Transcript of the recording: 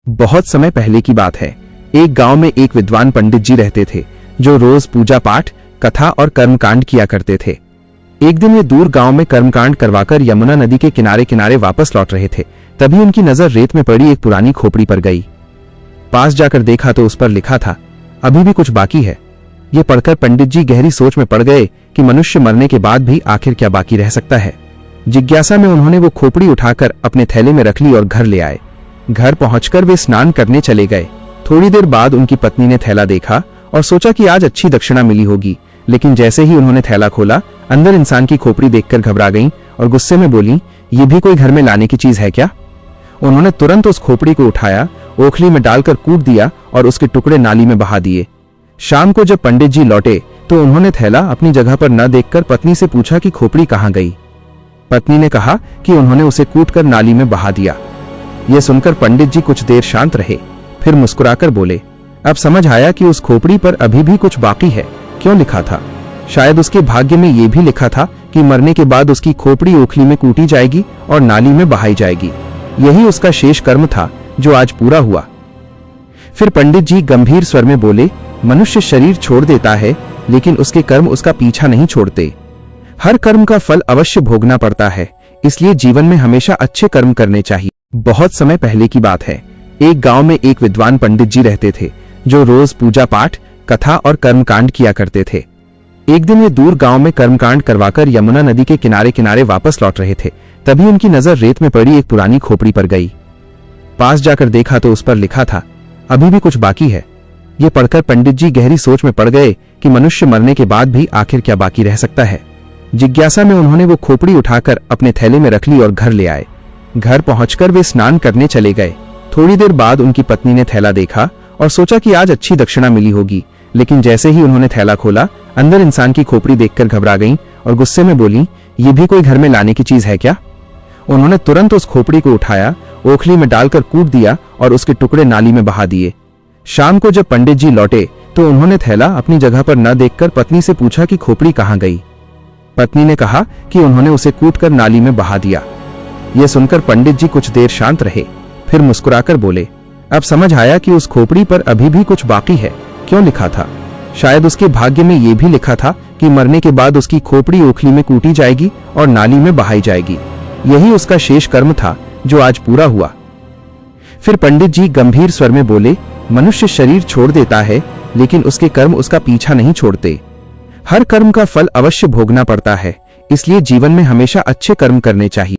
बहुत समय पहले की बात है। एक गांव में एक विद्वान पंडित जी रहते थे जो रोज पूजा पाठ, कथा और कर्मकांड किया करते थे। एक दिन वे दूर गांव में कर्मकांड करवाकर यमुना नदी के किनारे किनारे वापस लौट रहे थे। तभी उनकी नजर रेत में पड़ी एक पुरानी खोपड़ी पर गई। पास जाकर देखा तो उस पर लिखा था, अभी भी कुछ बाकी है। ये पढ़कर पंडित जी गहरी सोच में पड़ गए कि मनुष्य मरने के बाद भी आखिर क्या बाकी रह सकता है। जिज्ञासा में उन्होंने वो खोपड़ी उठाकर अपने थैले में रख ली और घर ले आए। घर पहुंचकर वे स्नान करने चले गए। थोड़ी देर बाद उनकी पत्नी ने थैला देखा और सोचा कि आज अच्छी दक्षिणा मिली होगी, लेकिन जैसे ही उन्होंने थैला खोला, अंदर इंसान की खोपड़ी देखकर घबरा गईं और गुस्से में बोली, ये भी कोई घर में लाने की चीज है क्या? उन्होंने तुरंत उस खोपड़ी को उठाया, ओखली में डालकर कूट दिया और उसके टुकड़े नाली में बहा दिए। शाम को जब पंडित जी लौटे तो उन्होंने थैला अपनी जगह पर न देखकर पत्नी से पूछा कि खोपड़ी कहाँ गई। पत्नी ने कहा कि उन्होंने उसे कूटकर नाली में बहा दिया। यह सुनकर पंडित जी कुछ देर शांत रहे, फिर मुस्कुराकर बोले, अब समझ आया कि उस खोपड़ी पर अभी भी कुछ बाकी है। क्यों लिखा था? शायद उसके भाग्य में यह भी लिखा था कि मरने के बाद उसकी खोपड़ी ओखली में कूटी जाएगी और नाली में बहाई जाएगी। यही उसका शेष कर्म था जो आज पूरा हुआ। फिर पंडित जी गंभीर स्वर में बोले, मनुष्य शरीर छोड़ देता है, लेकिन उसके कर्म उसका पीछा नहीं छोड़ते। हर कर्म का फल अवश्य भोगना पड़ता है, इसलिए जीवन में हमेशा अच्छे कर्म करने चाहिए। बहुत समय पहले की बात है। एक गांव में एक विद्वान पंडित जी रहते थे जो रोज पूजा पाठ, कथा और कर्मकांड किया करते थे। एक दिन वे दूर गांव में कर्मकांड करवाकर यमुना नदी के किनारे किनारे वापस लौट रहे थे। तभी उनकी नजर रेत में पड़ी एक पुरानी खोपड़ी पर गई। पास जाकर देखा तो उस पर लिखा था, अभी भी कुछ बाकी है। ये पढ़कर पंडित जी गहरी सोच में पड़ गए कि मनुष्य मरने के बाद भी आखिर क्या बाकी रह सकता है। जिज्ञासा में उन्होंने वो खोपड़ी उठाकर अपने थैले में रख ली और घर ले आए। घर पहुंचकर वे स्नान करने चले गए। थोड़ी देर बाद उनकी पत्नी ने थैला देखा और सोचा कि आज अच्छी दक्षिणा मिली होगी, लेकिन जैसे ही उन्होंने थैला खोला, अंदर इंसान की खोपड़ी देखकर घबरा गईं और गुस्से में बोली, ये भी कोई घर में लाने की चीज है क्या? उन्होंने तुरंत उस खोपड़ी को उठाया, ओखली में डालकर कूट दिया और उसके टुकड़े नाली में बहा दिए। शाम को जब पंडित जी लौटे तो उन्होंने थैला अपनी जगह पर न देखकर पत्नी से पूछा कि खोपड़ी कहाँ गई। पत्नी ने कहा कि उन्होंने उसे कूटकर नाली में बहा दिया। यह सुनकर पंडित जी कुछ देर शांत रहे, फिर मुस्कुराकर बोले, अब समझ आया कि उस खोपड़ी पर अभी भी कुछ बाकी है। क्यों लिखा था? शायद उसके भाग्य में यह भी लिखा था कि मरने के बाद उसकी खोपड़ी ओखली में कूटी जाएगी और नाली में बहाई जाएगी। यही उसका शेष कर्म था जो आज पूरा हुआ। फिर पंडित जी गंभीर स्वर में बोले, मनुष्य शरीर छोड़ देता है, लेकिन उसके कर्म उसका पीछा नहीं छोड़ते। हर कर्म का फल अवश्य भोगना पड़ता है, इसलिए जीवन में हमेशा अच्छे कर्म करने चाहिए।